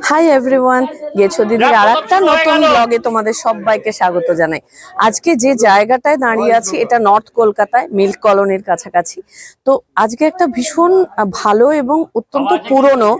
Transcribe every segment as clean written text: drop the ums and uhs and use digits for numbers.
Hi everyone, গেছো দিদির আরেকটা নতুন ব্লগে তোমাদের সবাইকে স্বাগত জানাই। আজকে যে জায়গাটায় দাঁড়িয়ে আছি এটা নর্থ কলকাতায় মিল্ক কলোনির কাছাকাছি। তো আজকে একটা ভীষণ ভালো এবং অত্যন্ত পুরনো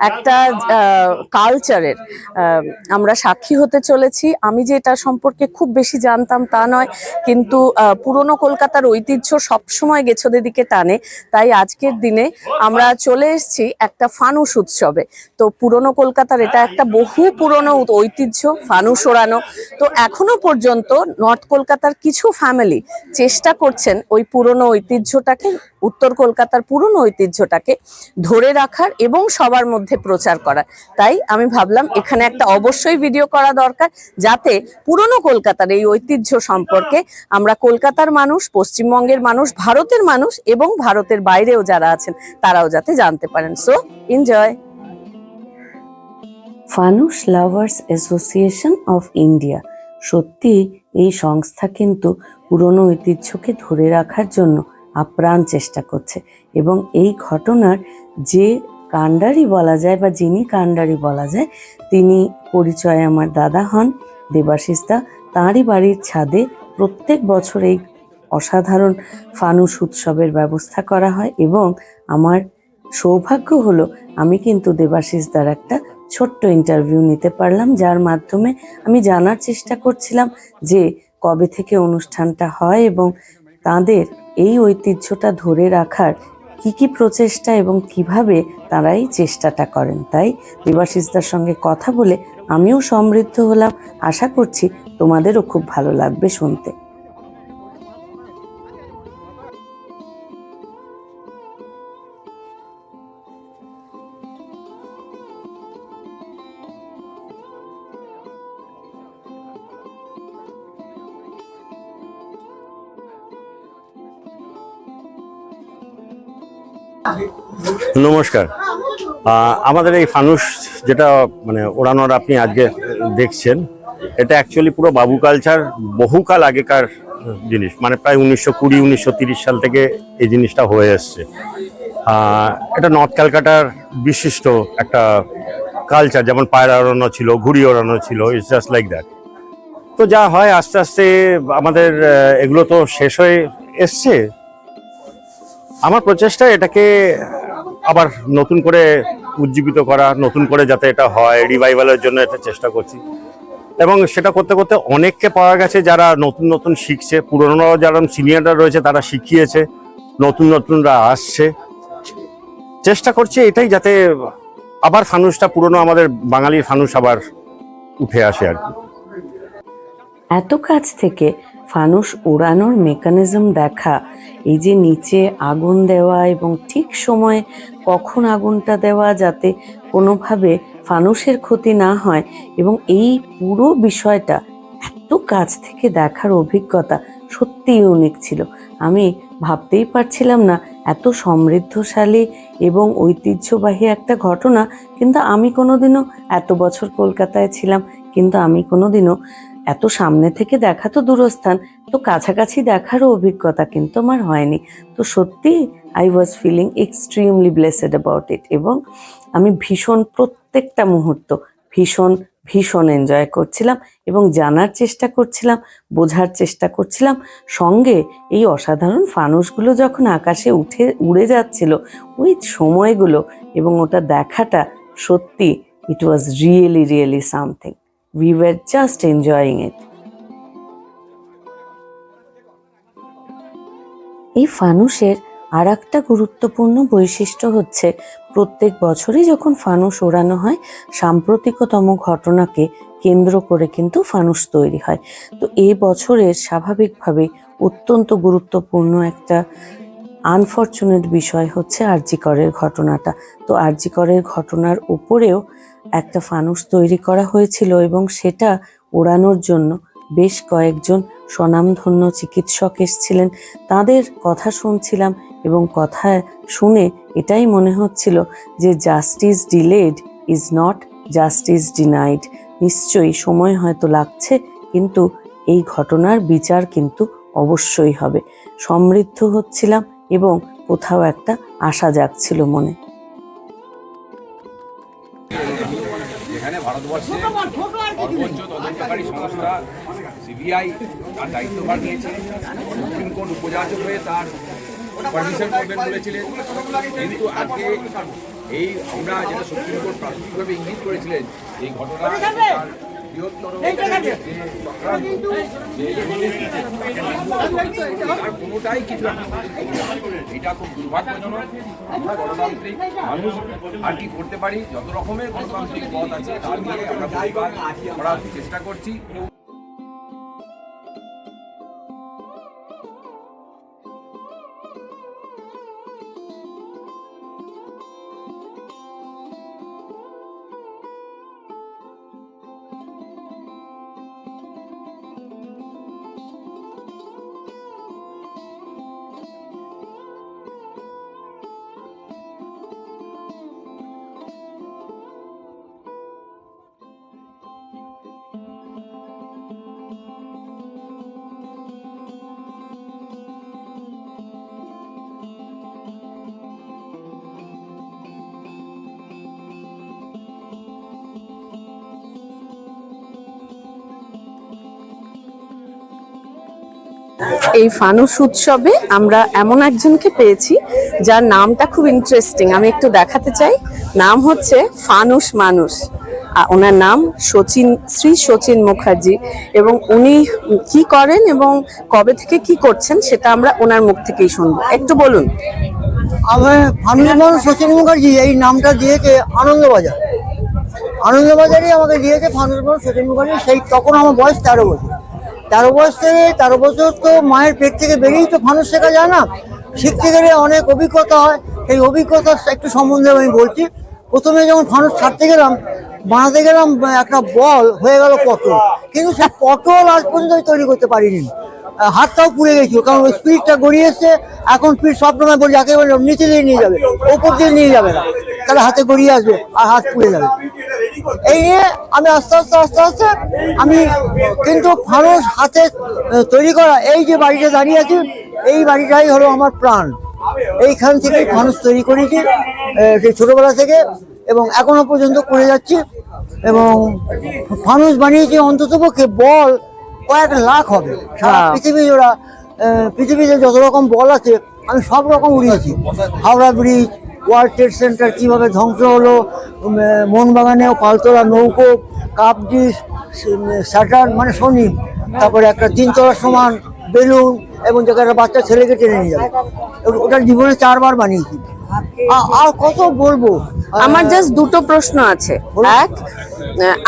একটা কালচারের আমরা সাক্ষী হতে চলেছি। আমি যে এটা সম্পর্কে খুব বেশি জানতাম তা নয়, কিন্তু পুরনো কলকাতার ঐতিহ্য সবসময় গেছো দিদিকে টানে। তাই আজকের দিনে আমরা চলে এসেছি একটা ফানুস উৎসবে। তো পুরনো কলকাতার এটা একটা বহু পুরনো ঐতিহ্য, ফানুস ওড়ানো। তো এখনো পর্যন্ত নর্থ কলকাতার কিছু ফ্যামিলি চেষ্টা করছেন ওই পুরনো ঐতিহ্যটাকে, উত্তর কলকাতার পুরনো ঐতিহ্যটাকে ধরে রাখার এবং সবার মধ্যে প্রচার করার। তাই আমি ভাবলাম এখানে একটা অবশ্যই ভিডিও করা দরকার, যাতে পুরনো কলকাতার এই ঐতিহ্য সম্পর্কে আমরা কলকাতার মানুষ, পশ্চিমবঙ্গের মানুষ, ভারতের মানুষ এবং ভারতের বাইরেও যারা আছেন তারাও যাতে জানতে পারেন। So enjoy. ফানুস লাভার্স অ্যাসোসিয়েশন অফ ইন্ডিয়া, সত্যি এই সংস্থা কিন্তু পুরনো ঐতিহ্যকে ধরে রাখার জন্য আপ্রাণ চেষ্টা করছে। এবং এই ঘটনার যে কাণ্ডারি বলা যায় বা যিনি কাণ্ডারি বলা যায়, তিনি পরিচয় আমার দাদা হন, দেবাশিস দা। তাঁরই বাড়ির ছাদে প্রত্যেক বছর এই অসাধারণ ফানুস উৎসবের ব্যবস্থা করা হয়। এবং আমার সৌভাগ্য হলো আমি কিন্তু দেবাশিস দার একটা ছোট্ট ইন্টারভিউ নিতে পারলাম, যার মাধ্যমে আমি জানার চেষ্টা করছিলাম যে কবে থেকে অনুষ্ঠানটা হয় এবং তাদের এই ঐতিহ্যটা ধরে রাখার কি প্রচেষ্টা এবং কিভাবে তারা এই চেষ্টাটা করেন। তাই দেবাশিসদার সঙ্গে কথা বলে আমিও সমৃদ্ধ হলাম। আশা করছি তোমাদেরও খুব ভালো লাগবে শুনতে। নমস্কার। আমাদের এই ফানুস যেটা ওড়ানোর আপনি আজকে দেখছেন, এটা অ্যাকচুয়ালি পুরো বাবু কালচার, বহুকাল আগেকার জিনিস। প্রায় 1920-1930 সাল থেকে এই জিনিসটা হয়ে এসছে। এটা নর্থ ক্যালকাটার বিশিষ্ট একটা কালচার, যেমন পায়রা ওড়ানো ছিল, ঘুড়ি ওড়ানো ছিল, ইটস জাস্ট লাইক দ্যাট। তো যা হয় আস্তে আস্তে আমাদের এগুলো তো শেষ হয়ে এসছে। আমার প্রচেষ্টা এটাকে আবার নতুন করে উজ্জীবিত করা, নতুন করে যাতে এটা হয়, রিভাইভালের জন্য এটা চেষ্টা করছি। এবং সেটা করতে করতে অনেককে পাওয়া গেছে যারা নতুন নতুন শিখছে, পুরনো যারা সিনিয়ররা রয়েছে তারা শিখিয়েছে, নতুন নতুনরা আসছে। চেষ্টা করছি এটাই, যাতে আবার ফানুসটা পুরনো আমাদের বাঙালির ফানুস আবার উঠে আসে আর কি। এত কাছ থেকে ফানুস ওড়ানোর মেকানিজম দেখা, এই যে নিচে আগুন দেওয়া এবং ঠিক সময়ে কখন আগুনটা দেওয়া যাতে কোনোভাবে ফানুসের ক্ষতি না হয়, এবং এই পুরো বিষয়টা এত কাছ থেকে দেখার অভিজ্ঞতা সত্যি ইউনিক ছিল। আমি ভাবতেই পারছিলাম না এত সমৃদ্ধশালী এবং ঐতিহ্যবাহী একটা ঘটনা। কিন্তু আমি কোনোদিনও, এত বছর কলকাতায় ছিলাম কিন্তু আমি কোনোদিনও এত সামনে থেকে দেখা তো দূরস্থান, তো কাছাকাছি দেখারও অভিজ্ঞতা কিন্তু আমার হয়নি। তো সত্যি I was feeling extremely blessed about it. এবং আমি প্রত্যেকটা মুহূর্ত ভীষণ ভীষণ এনজয় করছিলাম এবং জানার চেষ্টা করছিলাম, বোঝার চেষ্টা করছিলাম। সঙ্গে এই অসাধারণ ফানুসগুলো যখন আকাশে উড়ে যাচ্ছিল, ওই সময়গুলো এবং ওটা দেখাটা সত্যি, it was really really something. We were just enjoying it. এই ফানুসের আর একটা গুরুত্বপূর্ণ বৈশিষ্ট্য হচ্ছে, প্রত্যেক বছরই যখন ফানুস ওড়ানো হয়, সাম্প্রতিকতম ঘটনাকে কেন্দ্র করে কিন্তু ফানুস তৈরি হয়। তো এই বছরের স্বাভাবিকভাবেই অত্যন্ত গুরুত্বপূর্ণ একটা আনফরচুনেট বিষয় হচ্ছে আর.জি. করের ঘটনাটা। তো আর.জি. করের ঘটনার উপরেও একটা ফানুস তৈরি করা হয়েছিল এবং সেটা ওড়ানোর জন্য বেশ কয়েকজন স্বনামধন্য চিকিৎসক এসেছিলেন। তাদের কথা শুনছিলাম এবং কথা শুনে এটাই মনে হচ্ছিল যে justice delayed is not justice denied. নিশ্চয়ই সময় হয়তো লাগছে, কিন্তু এই ঘটনার বিচার কিন্তু অবশ্যই হবে। সমৃদ্ধ হচ্ছিলাম এবং কোথাও একটা আশা জাগছিল মনে। যেখানে ভারতবর্ষে সর্বোচ্চ তদন্তকারী সংস্থা সিবিআই তার দায়িত্বভার নিয়েছে, সুপ্রিম কোর্ট উপাচার্য হয়ে তার পারমিশন করবেন বলেছিলেন, কিন্তু আজকে এই আমরা যেটা সুপ্রিম কোর্ট প্রাথমিকভাবে ইঙ্গিত করেছিলেন এই ঘটনা বৃহত্তর তার কোনোটাই কিছু এটা খুব দুর্ভাগ্যজনক। আমরা গণতান্ত্রিক মানুষ আর কি করতে পারি, যত রকমের গণতান্ত্রিক পথ আছে তার নিয়ে আমরা প্রতিবাদ করার চেষ্টা করছি। এই ফানুস উৎসবে আমরা এমন একজনকে পেয়েছি যার নামটা খুব ইন্টারেস্টিং, আমি একটু দেখাতে চাই। নাম হচ্ছে ফানুস মানুষ। ওনার নাম শ্রী শচীন মুখার্জি, এবং উনি কি করেন এবং কবে থেকে কি করছেন সেটা আমরা ওনার মুখ থেকেই শুনবো। একটু বলুন। আমার ফানুস মানুষ শচীন মুখার্জি এই নামটা দিয়েছে আনন্দবাজার। আনন্দবাজারই আমাকে দিয়েছে ফানুস মানুষ শচীন মুখার্জি। সেই তখন আমার বয়স 13 বছর। 13 বছর তো মায়ের পেট থেকে বেরিয়েই তো ফানুস শেখা যায় না, শিখতে গেলে অনেক অভিজ্ঞতা হয়। সেই অভিজ্ঞতার একটু সম্বন্ধে আমি বলছি। প্রথমে যখন ফানুস ছাড়তে গেলাম, বানাতে গেলাম, একটা বল হয়ে গেল পটল, কিন্তু সেই পটল আজ পর্যন্ত আমি তৈরি করতে পারিনি। হাতটাও পুড়ে গেছিল, কারণ ওই স্পিডটা গড়িয়ে এসছে। এখন স্পিড সবসময় বলি যাকে বলে নিচে দিয়ে নিয়ে যাবে, ওপর দিয়ে নিয়ে যাবে না, তাহলে হাতে গড়িয়ে আসবে আর হাত পুড়ে যাবে। এই নিয়ে আমি আস্তে আস্তে আমি কিন্তু ফানুস হাতে তৈরি করা, এই যে বাড়িটা দাঁড়িয়ে আছি, এই বাড়িটাই হলো আমার প্রাণ। এইখান থেকেই ফানুস তৈরি করেছি সেই ছোটবেলা থেকে, এবং এখনো পর্যন্ত করে যাচ্ছি। এবং ফানুস বানিয়েছি অন্ততপক্ষে বল কয়েক লাখ হবে সারা পৃথিবী জোড়া। পৃথিবীতে যত রকম বল আছে আমি সব রকম উড়িয়েছি। Howrah Bridge, World Trade Center কীভাবে ধ্বংস হলো, মোহনবাগানেও পালতোলা নৌকো, কাপডিস, স্যাটার্ন মানে শনি, তারপরে একটা 3 তলার সমান বেলুন, এবং যেখানে বাচ্চা ছেলেকে টেনে নিয়ে যাবে, ওটা জীবনে 4 বার বানিয়েছি। আর কত বলবো। আমার জাস্ট দুটো প্রশ্ন আছে। এক,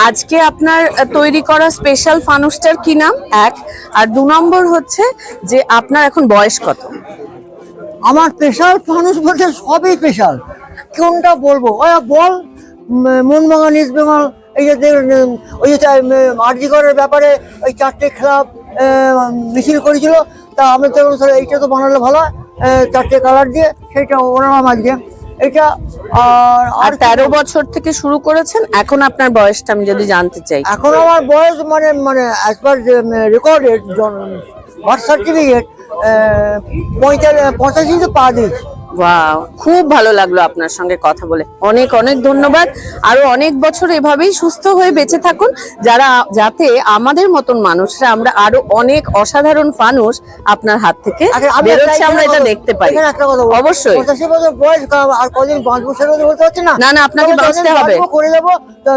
আজকে আপনার তৈরি করা স্পেশাল ফানুসটার কি নাম? এক। আর 2 নম্বর হচ্ছে যে আপনার এখন বয়স কত? আমার স্পেশাল ফানুস বলতে সবই স্পেশাল, কোনটা বলবো? বল মোহনবাগান, ইস্ট বেঙ্গল, এই যে ওই যে আরজিকরের ব্যাপারে ওই 4টে ক্লাব মিছিল করেছিল, তা আমি তো এইটা তো বানালে ভালো, 4টে কালার দিয়ে সেইটা ওনার আজকে এটা। আর 13 বছর থেকে শুরু করেছেন, এখন আপনার বয়সটা আমি যদি জানতে চাই। এখন আমার বয়স মানে as per recorded birth certificate 85 পা দিয়েছি। ওয়াও, খুব ভালো লাগলো আপনার সঙ্গে কথা বলে। অনেক অনেক ধন্যবাদ। আরো অনেক বছর এভাবেই সুস্থ হয়ে বেঁচে থাকুন, যাতে আমাদের মতন মানুষরা আমরা আরো অনেক অসাধারণ ফানুস আপনার হাত থেকে বেরোচ্ছে আমরা এটা দেখতে পাই। অবশ্যই। 85 বছর বয়স, আর কদিন বাঁচবো সেটা বলতে পারছি না। না, আপনাকে বাঁচতে হবে। করে দেবো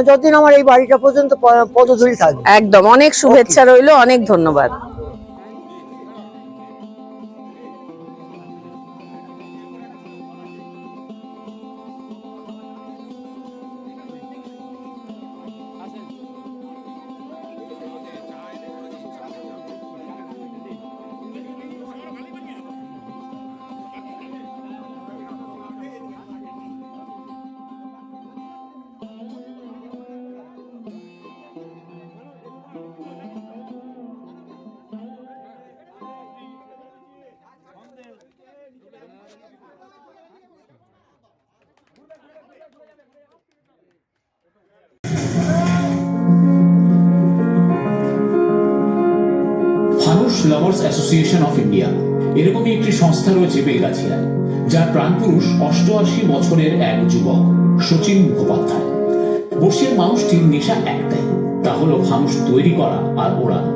যতদিন আমার এই বাড়িটা পর্যন্ত পদধূলি থাকবে। একদম। অনেক শুভেচ্ছা রইলো, অনেক ধন্যবাদ। ফানুস লাভার্স অ্যাসোসিয়েশন অফ ইন্ডিয়া এরকমই একটি সংস্থা রয়েছে বেলগাছিয়ায়, যার প্রাণপুরুষ 88 বছরের এক যুবক শচীন মুখোপাধ্যায়। পশ্চিমের মানুষটির নেশা একটাই, তা হলো ফানুস তৈরি করা আর ওড়ানো।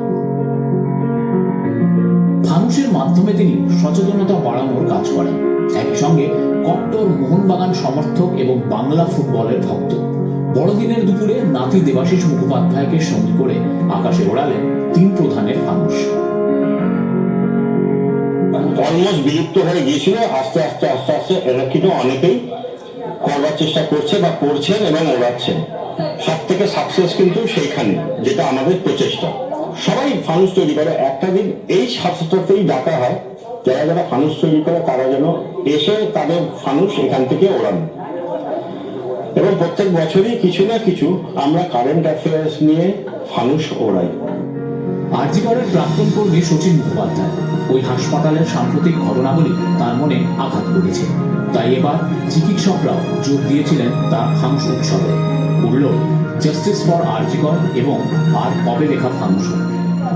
ফানুসের মাধ্যমে তিনি সচেতনতা বাড়ানোর কাজ করেন। একই সঙ্গে কট্টর মোহনবাগান সমর্থক এবং বাংলা ফুটবলের ভক্ত। বড়দিনের দুপুরে নাতি দেবাশিস মুখোপাধ্যায়কে সঙ্গী করে আকাশে ওড়ালেন 3 প্রধানের ফানুস। অলমোস্ট বিলুপ্ত হয়ে গিয়েছিল, আস্তে আস্তে আস্তে আস্তে এটা কিন্তু অনেকেই করবার চেষ্টা করছে বা করছেন এবং ওড়াচ্ছেন। সব থেকে সাকসেস কিন্তু সেইখানে, যেটা আমাদের প্রচেষ্টা। সবাই ফানুস তৈরি করে, একটা দিন এই স্বাস্থ্যতেই ডাকা হয় যারা যারা ফানুস তৈরি করে তারা যেন এসে তাদের ফানুস এখান থেকে ওড়ান। এবং প্রত্যেক বছরই কিছু না কিছু আমরা কারেন্ট অ্যাফেয়ার্স নিয়ে ফানুস ওড়াই। আরজি করের প্রাক্তন কর্মী শচীন মুখোপাধ্যায়, ওই হাসপাতালের সাম্প্রতিক ঘটনাগুলি তার মনে আঘাত করেছে। তাই এবার চিকিৎসকরাও যোগ দিয়েছিলেন তার ফানুস উৎসবে। উঠল জাস্টিস ফর আরজি কর এবং আর কবে লেখা ফানুস।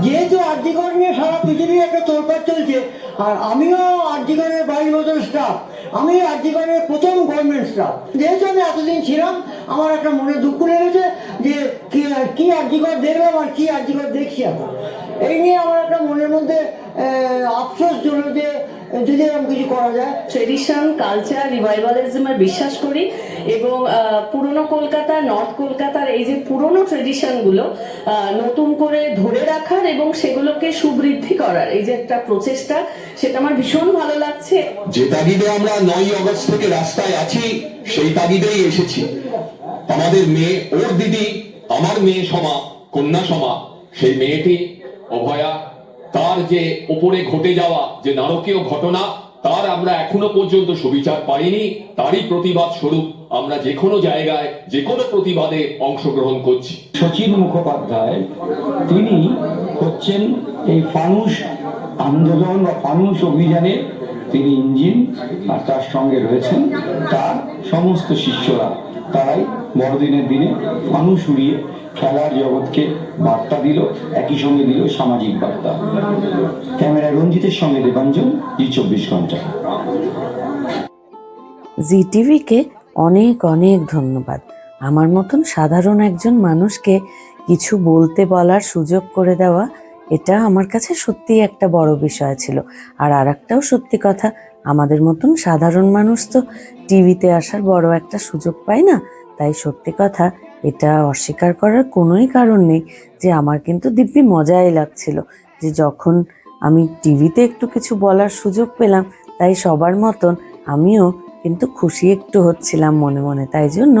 যেহেতু আরজিকর নিয়ে সারা পৃথিবী একটা তোলপাড় চলছে, আর আমিও আরজিকরের 22 বছর স্টাফ, আমি আরজিকরের প্রথম গভর্নমেন্ট স্টাফ। যেহেতু আমি এতদিন ছিলাম, আমার একটা মনে দুঃখ লেগেছে যে কি আরজিকর দেখলাম আর কি আরজিকর দেখছি এখন। এই নিয়ে আমার একটা মনের মধ্যে আফসোস জন্য যে যদি এরকম কিছু করা যায়। ট্রেডিশন, কালচার, রিভাইভালিজমে বিশ্বাস করি এবং পুরনো কলকাতা, নর্থ কলকাতার এই যে পুরনো ট্রেডিশনগুলো নতুন করে ধরে রাখার এবং সেগুলোকে সুবৃদ্ধি করার এই যে একটা প্রচেষ্টা, সেটা আমার ভীষণ ভালো লাগছে। যে তাগিদে আমরা 9ই আগস্ট থেকে রাস্তায় আছি, সেই তাগিদেই এসেছি। আমাদের মেয়ে, ওর দিদি, আমার মেয়ে সমা, কন্যা সমা, সেই মেয়েটি অভয়া, তার যে উপরে ঘটে যাওয়া যে নারকীয় ঘটনা, তার আমরা এখনো পর্যন্ত সুবিচার পাইনি। তারই প্রতিবাদ স্বরূপ আমরা যে কোনো জায়গায় যে কোনো প্রতিবাদে অংশগ্রহণ করছি। শচীন মুখোপাধ্যায় তিনি হচ্ছেন এই ফানুস আন্দোলন বা ফানুস অভিযানের তিনি ইঞ্জিন, আর তার সঙ্গে রয়েছেন তার সমস্ত শিষ্যরা। তারাই বড়দিনের দিনে ফানুস উড়িয়ে খেলার জগৎকে বার্তা দিল, একই সঙ্গে দিল সামাজিক বার্তা। ক্যামেরায় রঞ্জিতের সঙ্গে দেবাঞ্জন, জি 24 ঘন্টা। জি টিভিকে অনেক অনেক ধন্যবাদ। আমার মতন সাধারণ একজন মানুষকে কিছু বলতে বলার সুযোগ করে দেওয়া, এটা আমার কাছে সত্যিই একটা বড় বিষয় ছিল। আর একটাও সত্যি কথা, আমাদের মতন সাধারণ মানুষ তো টিভিতে আসার বড় একটা সুযোগ পায় না। তাই সত্যি কথা, এটা অস্বীকার করার কোনোই কারণ নেই যে আমার কিন্তু দিব্যি মজাই লাগছিল যে যখন আমি টিভিতে একটু কিছু বলার সুযোগ পেলাম, তাই সবার মতন আমিও কিন্তু খুশি একটু হচ্ছিলাম মনে মনে। তাই জন্য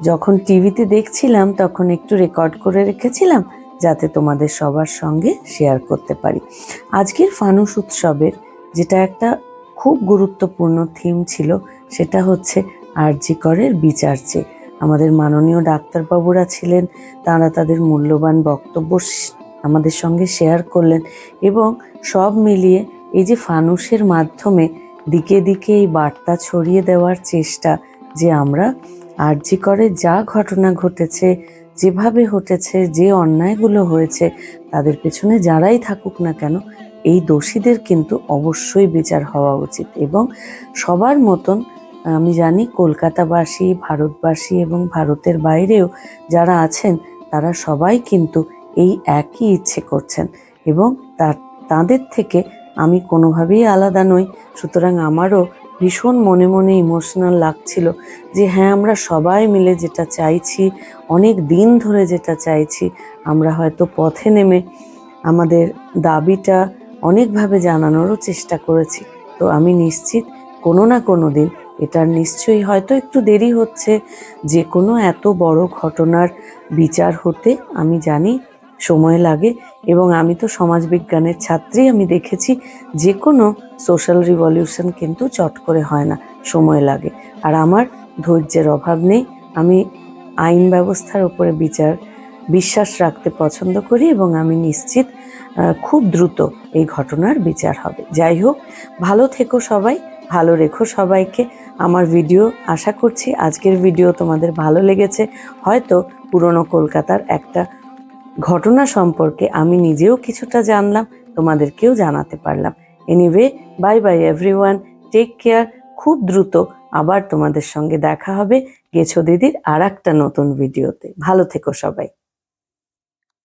যখন টিভিতে দেখছিলাম তখন একটু রেকর্ড করে রেখেছিলাম যাতে তোমাদের সবার সঙ্গে শেয়ার করতে পারি। আজকের ফানুস উৎসবের যেটা একটা খুব গুরুত্বপূর্ণ থিম ছিল, সেটা হচ্ছে আরজি করের বিচার চেয়ে। আমাদের মাননীয় ডাক্তারবাবুরা ছিলেন, তারা তাদের মূল্যবান বক্তব্য আমাদের সঙ্গে শেয়ার করলেন এবং সব মিলিয়ে এই যে ফানুসের মাধ্যমে দিকে দিকে এই বার্তা ছড়িয়ে দেওয়ার চেষ্টা, যে আমরা আরজি করে যা ঘটনা ঘটেছে, যেভাবে ঘটেছে, যে অন্যায়গুলো হয়েছে, তাদের পেছনে যারাই থাকুক না কেন, এই দোষীদের কিন্তু অবশ্যই বিচার হওয়া উচিত। এবং সবার মতন আমি জানি কলকাতাবাসী, ভারতবাসী এবং ভারতের বাইরেও যারা আছেন, তারা সবাই কিন্তু এই একই ইচ্ছে করছেন এবং তাদের থেকে আমি কোনোভাবেই আলাদা নই। সুতরাং আমারও ভীষণ মনে মনে ইমোশনাল লাগছিল যে হ্যাঁ, আমরা সবাই মিলে যেটা চাইছি, অনেক দিন ধরে যেটা চাইছি, আমরা হয়তো পথে নেমে আমাদের দাবিটা অনেকভাবে জানানোরও চেষ্টা করেছি। তো আমি নিশ্চিত কোনো না কোনো দিন এটার নিশ্চয়ই হয়তো একটু দেরি হচ্ছে, যে কোনো এত বড় ঘটনার বিচার হতে আমি জানি সময় লাগে। এবং আমি তো সমাজবিজ্ঞানের ছাত্রী, আমি দেখেছি যে কোনো সোশ্যাল রিভলিউশন কিন্তু চট করে হয় না, সময় লাগে। আর আমার ধৈর্যের অভাব নেই, আমি আইন ব্যবস্থার উপরে বিশ্বাস রাখতে পছন্দ করি এবং আমি নিশ্চিত খুব দ্রুত এই ঘটনার বিচার হবে। যাই হোক, ভালো থেকো সবাই, ভালো রেখো সবাইকে। আমার ভিডিও, আশা করছি আজকের ভিডিও তোমাদের ভালো লেগেছে। হয়তো পুরনো কলকাতার একটা ঘটনা সম্পর্কে আমি নিজেও কিছুটা জানলাম, তোমাদেরকেও জানাতে পারলাম। Anyway, bye bye everyone, take care. খুব দ্রুত আবার তোমাদের সঙ্গে দেখা হবে গেছো দিদির আর একটা নতুন ভিডিওতে। ভালো থেকো সবাই।